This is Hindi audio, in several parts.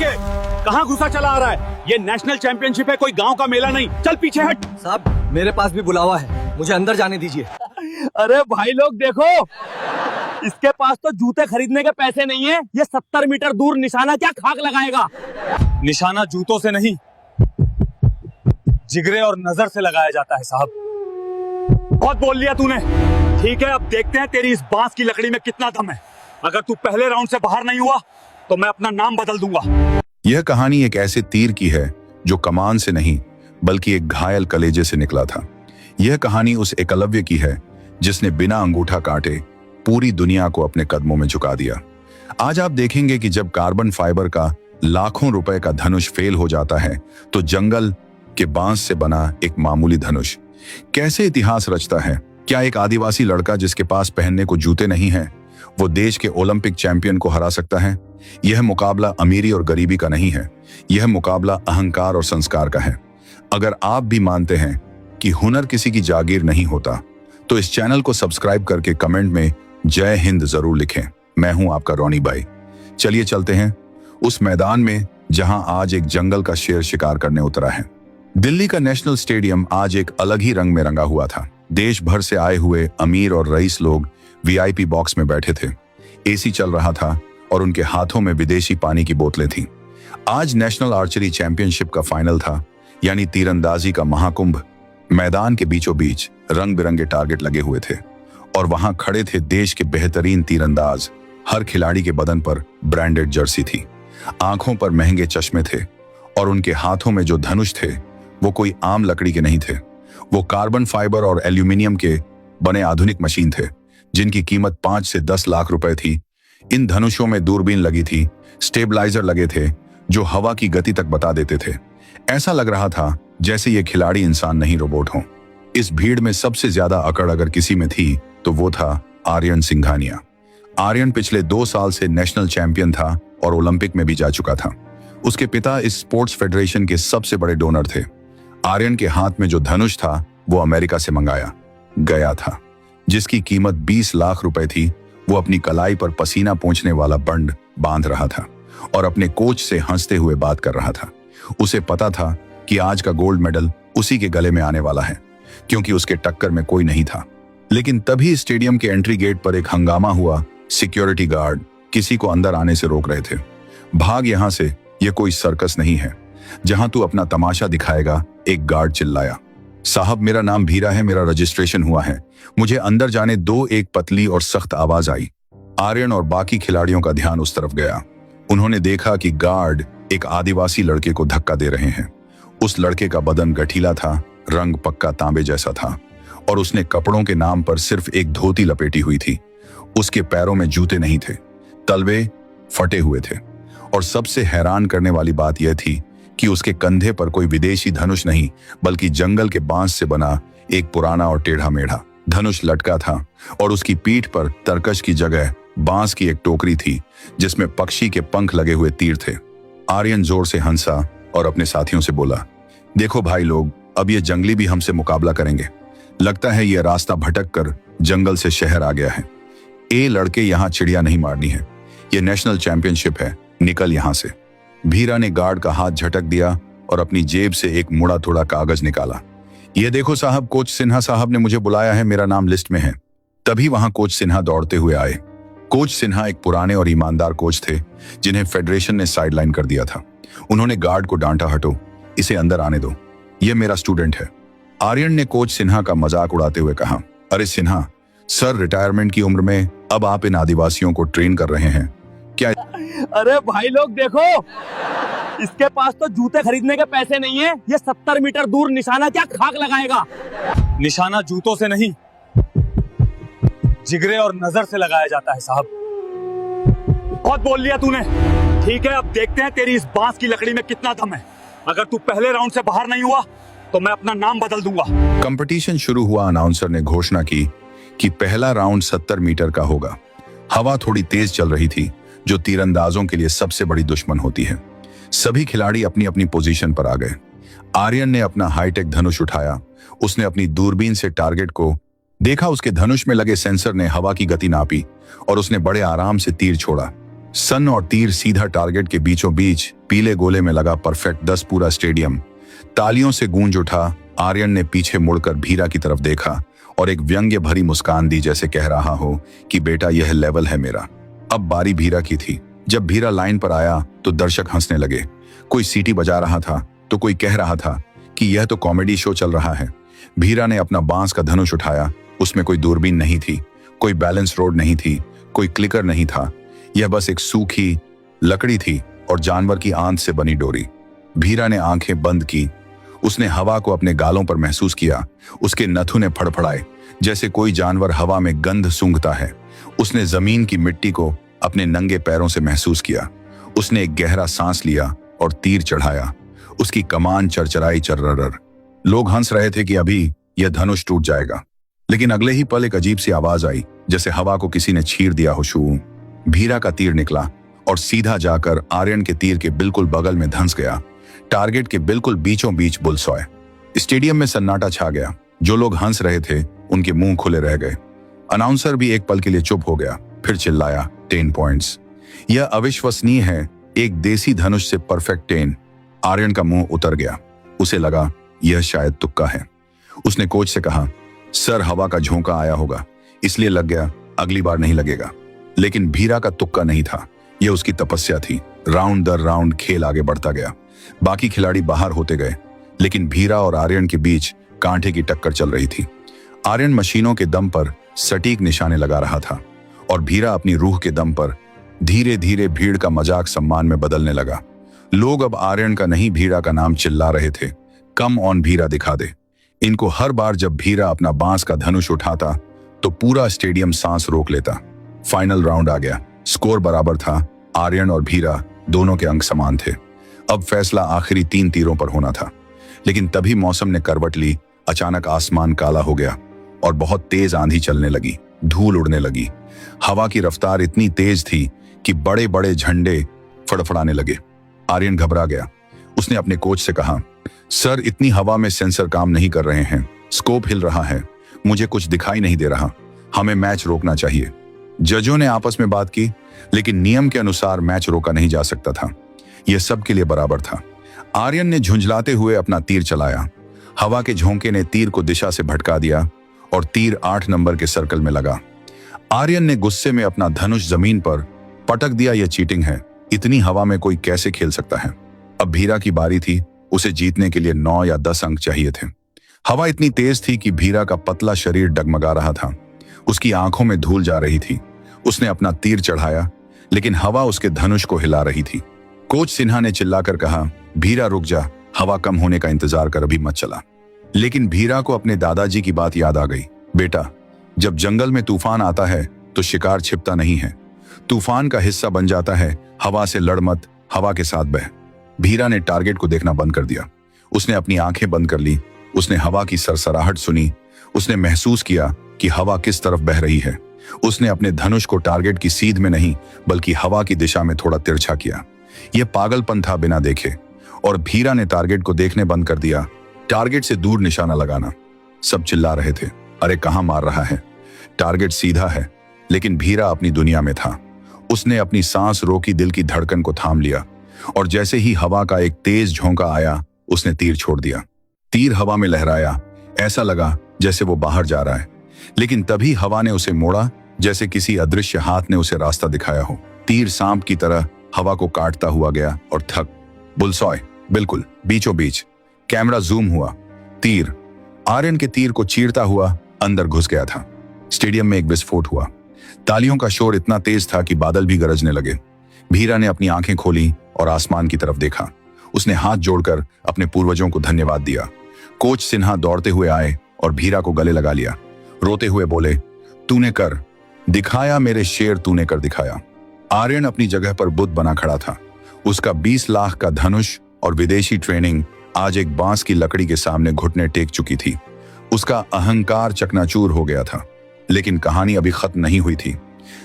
के कहाँ घुसा चला आ रहा है? ये नेशनल चैंपियनशिप है, कोई गांव का मेला नहीं। चल पीछे हट। साहब मेरे पास भी बुलावा है, मुझे अंदर जाने दीजिए। अरे भाई लोग देखो, इसके पास तो जूते खरीदने के पैसे नहीं है। ये 70 मीटर दूर निशाना क्या खाक लगाएगा? निशाना जूतों से नहीं, जिगरे और नजर से लगाया जाता है साहब। बहुत बोल लिया तूने। ठीक है, अब देखते हैं तेरी इस बांस की लकड़ी में कितना दम है। अगर तू पहले राउंड से बाहर नहीं हुआ तो मैं अपना नाम बदल दूंगा। यह कहानी एक ऐसे तीर की है जो कमान से नहीं बल्कि एक घायल कलेजे से निकला था। यह कहानी उस एकलव्य की है जिसने बिना अंगूठा काटे पूरी दुनिया को अपने कदमों में झुका दिया। आज आप देखेंगे कि जब कार्बन फाइबर का लाखों रुपए का धनुष फेल हो जाता है तो जंगल के बांस से बना एक मामूली धनुष कैसे इतिहास रचता है। क्या एक आदिवासी लड़का जिसके पास पहनने को जूते नहीं हैं, वो देश के ओलंपिक चैंपियन को हरा सकता है? यह मुकाबला अमीरी और गरीबी का नहीं है, यह मुकाबला अहंकार और संस्कार का है। अगर आप भी मानते हैं कि हुनर किसी की जागीर नहीं होता तो इस चैनल को सब्सक्राइब करके कमेंट में जय हिंद जरूर लिखें। मैं हूं आपका रोनी भाई। चलिए चलते हैं उस मैदान में जहां आज एक जंगल का शेर शिकार करने उतरा है। दिल्ली का नेशनल स्टेडियम आज एक अलग ही रंग में रंगा हुआ था। देश भर से आए हुए अमीर और रईस लोग वीआईपी बॉक्स में बैठे थे। एसी चल रहा था और उनके हाथों में विदेशी पानी की बोतलें थीं। आज नेशनल आर्चरी चैंपियनशिप का फाइनल था, यानी तीरंदाजी का महाकुंभ। मैदान के बीचों बीच रंग बिरंगे टारगेट लगे हुए थे और वहां खड़े थे देश के बेहतरीन तीरंदाज। हर खिलाड़ी के बदन पर ब्रांडेड जर्सी थी, आंखों पर महंगे चश्मे थे और उनके हाथों में जो धनुष थे वो कोई आम लकड़ी के नहीं थे। वो कार्बन फाइबर और एल्यूमिनियम के बने आधुनिक मशीन थे जिनकी कीमत 5 से 10 लाख रुपए थी। इन धनुषों में दूरबीन लगी थी, स्टेबलाइजर लगे थे जो हवा की गति तक बता देते थे। ऐसा लग रहा था जैसे ये खिलाड़ी इंसान नहीं रोबोट हों। इस भीड़ में सबसे ज्यादा अकड़ अगर किसी में थी तो वो था आर्यन सिंघानिया। आर्यन पिछले 2 साल से नेशनल चैंपियन था और ओलंपिक में भी जा चुका था। उसके पिता इस स्पोर्ट्स फेडरेशन के सबसे बड़े डोनर थे। आर्यन के हाथ में जो धनुष था वो अमेरिका से मंगाया गया था, जिसकी कीमत 20 लाख रुपए थी। वो अपनी कलाई पर पसीना पोंछने वाला बंड बांध रहा था और अपने कोच से हंसते हुए बात कर रहा था। उसे पता था कि आज का गोल्ड मेडल उसी के गले में आने वाला है, क्योंकि उसके टक्कर में कोई नहीं था। लेकिन तभी स्टेडियम के एंट्री गेट पर एक हंगामा हुआ। सिक्योरिटी गार्ड किसी को अंदर आने से रोक रहे थे। भाग यहां से, यह कोई सर्कस नहीं है जहां तू अपना तमाशा दिखाएगा, एक गार्ड चिल्लाया। साहब मेरा नाम भीरा है, मेरा रजिस्ट्रेशन हुआ है, मुझे अंदर जाने दो। एक पतली और सख्त आवाज आई। आर्यन और बाकी खिलाड़ियों का ध्यान उस तरफ गया। उन्होंने देखा कि गार्ड एक आदिवासी लड़के को धक्का दे रहे हैं। उस लड़के का बदन गठीला था, रंग पक्का तांबे जैसा था और उसने कपड़ों के नाम पर सिर्फ एक धोती लपेटी हुई थी। उसके पैरों में जूते नहीं थे, तलवे फटे हुए थे और सबसे हैरान करने वाली बात यह थी कि उसके कंधे पर कोई विदेशी धनुष नहीं बल्कि जंगल के बांस से बना एक पुराना और टेढ़ा मेढ़ा धनुष लटका था और उसकी पीठ पर तरकश की जगह बांस की एक टोकरी थी जिसमें पक्षी के पंख लगे हुए तीर थे। आर्यन जोर से हंसा और अपने साथियों से बोला, देखो भाई लोग, अब ये जंगली भी हमसे मुकाबला करेंगे। लगता है ये रास्ता भटक कर जंगल से शहर आ गया है। ए लड़के, यहाँ चिड़िया नहीं मारनी है, ये नेशनल चैंपियनशिप है, निकल यहां से। भीरा ने गार्ड का हाथ झटक दिया और अपनी जेब से एक मुड़ा थोड़ा कागज निकाला। ये देखो साहब, कोच सिन्हा साहब ने मुझे बुलाया है, मेरा नाम लिस्ट में है। तभी वहां कोच सिन्हा दौड़ते हुए आए। कोच सिन्हा एक पुराने और ईमानदार कोच थे जिन्हें फेडरेशन ने साइडलाइन कर दिया था। उन्होंने गार्ड को डांटा, हटो, इसे अंदर आने दो, यह मेरा स्टूडेंट है। आर्यन ने कोच सिन्हा का मजाक उड़ाते हुए कहा, अरे सिन्हा सर, रिटायरमेंट की उम्र में अब आप इन आदिवासियों को ट्रेन कर रहे हैं क्या? अरे भाई लोग देखो, इसके पास तो जूते खरीदने के पैसे नहीं है। ये 70 मीटर दूर निशाना क्या खाक लगाएगा? निशाना जूतों से नहीं, जिगरे और नजर से लगाया जाता है साहब। बहुत बोल लिया तूने। ठीक है, अब देखते हैं तेरी इस बांस की लकड़ी में कितना दम है। अगर तू पहले राउंड से बाहर नहीं हुआ तो मैं अपना नाम बदल दूंगा। कंपटीशन शुरू हुआ। अनाउंसर ने घोषणा की कि पहला राउंड 70 मीटर का होगा। हवा थोड़ी तेज चल रही थी, जो तीरंदाजों के लिए सबसे बड़ी दुश्मन होती है। सभी खिलाड़ी अपनी अपनी पोजीशन पर आ गए। आर्यन ने अपना हाईटेक धनुष उठाया। उसने अपनी दूरबीन से टारगेट को देखा। उसके धनुष में लगे सेंसर ने हवा की गति नापी और उसने बड़े आराम से तीर छोड़ा। सन और तीर सीधा टारगेट के बीचों बीच पीले गोले में लगा। परफेक्ट 10 पूरा स्टेडियम तालियों से गूंज उठा। आर्यन ने पीछे मुड़कर भीरा की तरफ देखा और एक व्यंग्य भरी मुस्कान दी, जैसे कह रहा हो कि बेटा यह लेवल है मेरा। अब बारी भीरा की थी। जब भीरा लाइन पर आया तो दर्शक हंसने लगे। कोई सीटी बजा रहा था तो कोई कह रहा था कि यह तो कॉमेडी शो चल रहा है। भीरा ने अपना बांस का धनुष उठाया। उसमें कोई दूरबीन नहीं थी, कोई बैलेंस रोड नहीं थी, कोई क्लिकर नहीं था। यह बस एक सूखी लकड़ी थी और जानवर की आंत से बनी डोरी। भीरा ने आंखें बंद की। उसने हवा को अपने गालों पर महसूस किया। उसके नथुने फड़फड़ाए जैसे कोई जानवर हवा में गंध सूंघता है। उसने जमीन की मिट्टी को अपने नंगे पैरों से महसूस किया। उसने एक गहरा सांस लिया और तीर चढ़ाया। उसकी कमान चरचराई चर्रर। लोग हंस रहे थे कि अभी यह धनुष टूट जाएगा, लेकिन अगले ही पल एक अजीब सी आवाज आई, जैसे हवा को किसी ने छीर दिया हो। शू। भीरा का तीर निकला और सीधा जाकर आर्यन के तीर के बिल्कुल बगल में धंस गया। टारगेट के बिल्कुल बीचों बीच बुलसॉय। स्टेडियम में सन्नाटा छा गया। जो लोग हंस रहे थे उनके मुंह खुले रह गए। अनाउंसर भी एक पल के लिए चुप हो गया, फिर चिल्लाया, 10 पॉइंट्स। यह अविश्वसनीय है, एक देसी धनुष से परफेक्ट 10। आर्यन का मुंह उतर गया। उसे लगा यह शायद तुक्का है। उसने कोच से कहा, सर हवा का झोंका आया होगा इसलिए लग गया, अगली बार नहीं लगेगा। लेकिन भीरा का तुक्का नहीं था, यह उसकी तपस्या थी। राउंड दर राउंड खेल आगे बढ़ता गया। बाकी खिलाड़ी बाहर होते गए, लेकिन भीरा और आर्यन के बीच कांटे की टक्कर चल रही थी। आर्यन मशीनों के दम पर सटीक निशाने लगा रहा था और भीरा अपनी रूह के दम पर धीरे धीरे भीड़ का मजाक सम्मान में बदलने लगा। लोग अब आर्यन का नहीं भीरा का नाम चिल्ला रहे थे, कम ऑन भीरा दिखा दे। इनको हर बार जब भीरा अपना बांस का धनुष उठाता तो पूरा स्टेडियम सांस रोक लेता। फाइनल राउंड आ गया। स्कोर बराबर था। आर्यन और भीरा दोनों के अंक समान थे। अब फैसला आखिरी 3 तीरों पर होना था। लेकिन तभी मौसम ने करवट ली। अचानक आसमान काला हो गया और बहुत तेज आंधी चलने लगी। धूल उड़ने लगी। हवा की रफ्तार इतनी तेज थी कि बड़े बड़े झंडे फड़फड़ाने लगे। आर्यन घबरा गया। उसने अपने कोच से कहा, सर इतनी हवा में सेंसर काम नहीं कर रहे हैं, स्कोप हिल रहा है, मुझे कुछ दिखाई नहीं दे रहा, हमें मैच रोकना चाहिए। जजों ने आपस में बात की, लेकिन नियम के अनुसार मैच रोका नहीं जा सकता था। यह सबके लिए बराबर था। आर्यन ने झुंझलाते हुए अपना तीर चलाया। हवा के झोंके ने तीर को दिशा से भटका दिया और तीर 8 नंबर के सर्कल में लगा। आर्यन ने गुस्से में अपना धनुष जमीन पर पटक दिया। यह चीटिंग है, इतनी हवा में कोई कैसे खेल सकता है। अब भीरा की बारी थी। उसे जीतने के लिए 9 या 10 अंक चाहिए थे। हवा इतनी तेज थी कि भीरा का पतला शरीर डगमगा रहा था। उसकी आंखों में धूल जा रही थी। उसने अपना तीर चढ़ाया, लेकिन हवा उसके धनुष को हिला रही थी। कोच सिन्हा ने चिल्लाकर कहा, भीरा रुक जा, हवा कम होने का इंतजार कर, अभी मत चला। लेकिन भीरा को अपने दादाजी की बात याद आ गई। बेटा, जब जंगल में तूफान आता है तो शिकार छिपता नहीं है, तूफान का हिस्सा बन जाता है। हवा से लड़ मत, हवा के साथ बह। भीरा ने टारगेट को देखना बंद कर दिया। उसने अपनी आंखें बंद कर ली। उसने हवा की सरसराहट सुनी। उसने महसूस किया कि हवा किस तरफ बह रही है। उसने अपने धनुष को टारगेट की सीध में नहीं बल्कि हवा की दिशा में थोड़ा तिरछा किया। यह पागलपन था बिना देखे। और भीरा ने टारगेट को देखने बंद कर दिया। टारगेट से दूर निशाना लगाना। सब चिल्ला रहे थे, अरे कहां मार रहा है, टारगेट सीधा है। लेकिन भीरा अपनी दुनिया में था। उसने अपनी सांस रोकी, दिल की धड़कन को थाम लिया और जैसे ही हवा का एक तेज झोंका आया, उसने तीर छोड़ दिया। तीर हवा में लहराया। ऐसा लगा जैसे वो बाहर जा रहा है, लेकिन तभी हवा ने उसे मोड़ा, जैसे किसी अदृश्य हाथ ने उसे रास्ता दिखाया हो। तीर सांप की तरह हवा को काटता हुआ गया और थक। बुलसॉय, बिल्कुल बीचों बीच। कैमरा जूम हुआ। तीर आर्यन के तीर को चीरता हुआ अंदर घुस गया था। स्टेडियम में एक विस्फोट हुआ। तालियों का शोर इतना तेज था कि बादल भी गरजने लगे। भीरा ने अपनी आंखें खोली और आसमान की तरफ देखा। उसने हाथ जोड़कर अपने पूर्वजों को धन्यवाद दिया। कोच सिन्हा दौड़ते हुए आए और भीरा को गले लगा लिया। रोते हुए बोले, तूने कर दिखाया मेरे शेर, तूने कर दिखाया। आर्यन अपनी जगह पर बुद्ध बना खड़ा था। उसका 20 लाख का धनुष और विदेशी ट्रेनिंग आज एक बांस की लकड़ी के सामने घुटने टेक चुकी थी। उसका अहंकार चकनाचूर हो गया था। लेकिन कहानी अभी खत्म नहीं हुई थी।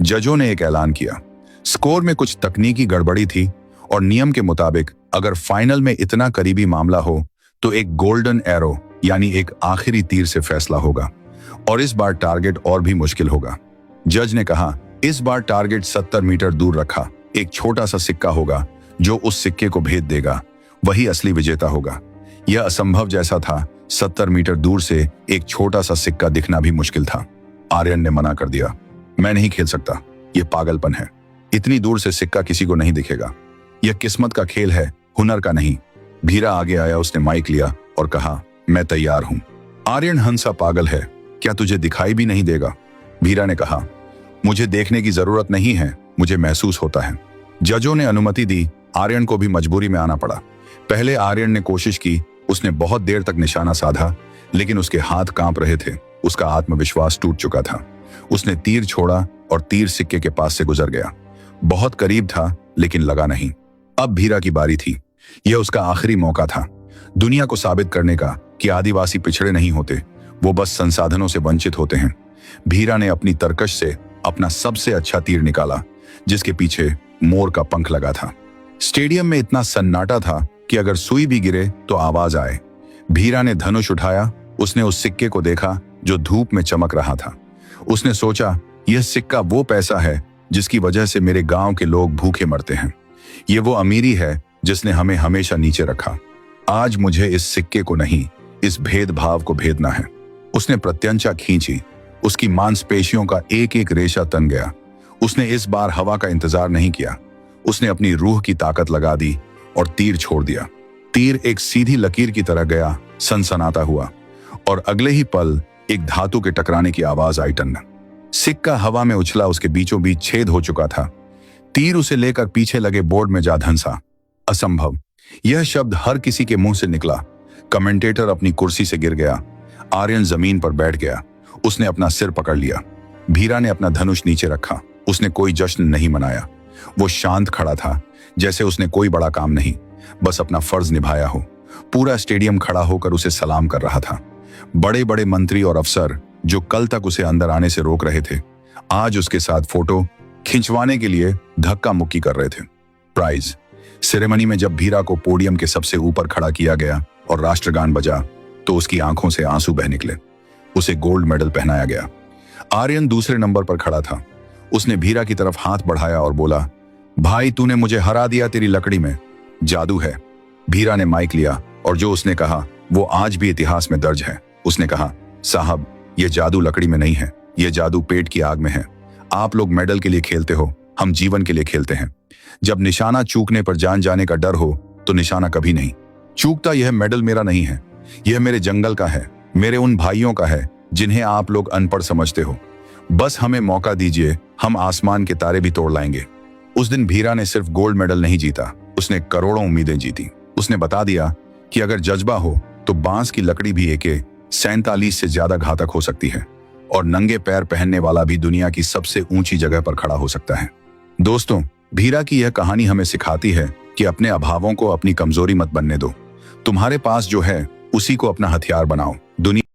जजों ने एक ऐलान किया। स्कोर में कुछ तकनीकी गड़बड़ी थी और नियम के मुताबिक अगर फाइनल में इतना करीबी मामला हो तो एक गोल्डन एरो यानी एक आखिरी तीर से फैसला होगा और इस बार टारगेट और भी मुश्किल होगा। जज ने कहा, इस बार टारगेट 70 मीटर दूर रखा, एक छोटा सा सिक्का होगा जो उस सिक्के को भेद देगा, वही असली विजेता होगा। यह असंभव जैसा था। 70 मीटर दूर से एक छोटा सा सिक्का दिखना भी मुश्किल था। आर्यन ने मना कर दिया, मैं नहीं खेल सकता, यह पागलपन है। इतनी दूर से सिक्का किसी को नहीं दिखेगा। यह किस्मत का खेल है, हुनर का नहीं। भीरा आगे आया, उसने माइक लिया और कहा, मैं तैयार हूं। आर्यन हंसा, पागल है क्या, तुझे दिखाई भी नहीं देगा? भीरा ने कहा, मुझे देखने की जरूरत नहीं है, मुझे महसूस होता है। जजों ने अनुमति दी। आर्यन को भी मजबूरी में आना पड़ा। पहले आर्यन ने कोशिश की, उसने बहुत देर तक निशाना साधा, लेकिन उसके हाथ कांप रहे थे। उसका आत्मविश्वास टूट चुका था। उसने तीर छोड़ा और तीर सिक्के के पास से गुजर गया। बहुत करीब था, लेकिन लगा नहीं। अब भीरा की बारी थी। यह उसका आखिरी मौका था, दुनिया को साबित करने का कि आदिवासी पिछड़े नहीं होते, वो बस संसाधनों से वंचित होते हैं। भीरा ने अपनी तरकश से अपना सबसे अच्छा तीर निकाला, जिसके पीछे मोर का पंख लगा था। स्टेडियम में इतना सन्नाटा था कि अगर सुई भी गिरे तो आवाज आए। भीरा ने धनुष उठाया। उसने उस सिक्के को देखा जो धूप में चमक रहा था। उसने सोचा, यह सिक्का वो पैसा है जिसकी वजह से मेरे गांव के लोग भूखे मरते हैं। ये वो अमीरी है जिसने हमें हमेशा नीचे रखा। आज मुझे इस सिक्के को नहीं, इस भेदभाव को भेदना है। उसने प्रत्यंचा खींची। उसकी मांसपेशियों का एक एक रेशा तन गया। उसने इस बार हवा का इंतजार नहीं किया। उसने अपनी रूह की ताकत लगा दी और तीर छोड़ दिया। तीर एक सीधी लकीर की तरह गया, सनसनाता हुआ, और अगले ही पल एक धातु के टकराने की आवाज आई, टन। सिक्का हवा में उछला, उसके बीचों बीच छेद हो चुका था। तीर उसे लेकर पीछे लगे बोर्ड में जा धंसा। असंभव, यह शब्द हर किसी के मुंह से निकला। कमेंटेटर अपनी कुर्सी से गिर गया। आर्यन जमीन पर बैठ गया। उसने अपना सिर पकड़ लिया। भीरा ने अपना धनुष नीचे रखा। उसने कोई जश्न नहीं मनाया। वो शांत खड़ा था, जैसे उसने कोई बड़ा काम नहीं, बस अपना फर्ज निभाया हो। पूरा स्टेडियम खड़ा होकर उसे सलाम कर रहा था। बड़े बड़े मंत्री और अफसर जो कल तक उसे अंदर आने से रोक रहे थे, आज उसके साथ फोटो खिंचवाने के लिए धक्का मुक्की कर रहे थे। प्राइज सेरेमनी में जब भीरा को पोडियम के सबसे ऊपर खड़ा किया गया और राष्ट्रगान बजा, तो उसकी आंखों से आंसू बह निकले। उसे गोल्ड मेडल पहनाया गया। आर्यन दूसरे नंबर पर खड़ा था। उसने भीरा की तरफ हाथ बढ़ाया और बोला, भाई तूने मुझे हरा दिया, तेरी लकड़ी में जादू है। भीरा ने माइक लिया और जो उसने कहा वो आज भी इतिहास में दर्ज है। उसने कहा, साहब ये जादू लकड़ी में नहीं है, ये जादू पेट की आग में है। आप लोग मेडल के लिए खेलते हो, हम जीवन के लिए खेलते हैं। जब निशाना चूकने पर जान जाने का डर हो तो निशाना कभी नहीं चूकता। यह मेडल मेरा नहीं है, यह मेरे जंगल का है, मेरे उन भाइयों का है जिन्हें आप लोग अनपढ़ समझते हो। बस हमें मौका दीजिए, हम आसमान के तारे भी तोड़ लाएंगे। उस दिन भीरा ने सिर्फ गोल्ड मेडल नहीं जीता, उसने करोड़ों उम्मीदें जीती। उसने बता दिया कि अगर जज्बा हो तो बांस की लकड़ी भी AK-47 से ज्यादा घातक हो सकती है, और नंगे पैर पहनने वाला भी दुनिया की सबसे ऊंची जगह पर खड़ा हो सकता है। दोस्तों, भीरा की यह कहानी हमें सिखाती है कि अपने अभावों को अपनी कमजोरी मत बनने दो। तुम्हारे पास जो है उसी को अपना हथियार बनाओ। दुनिया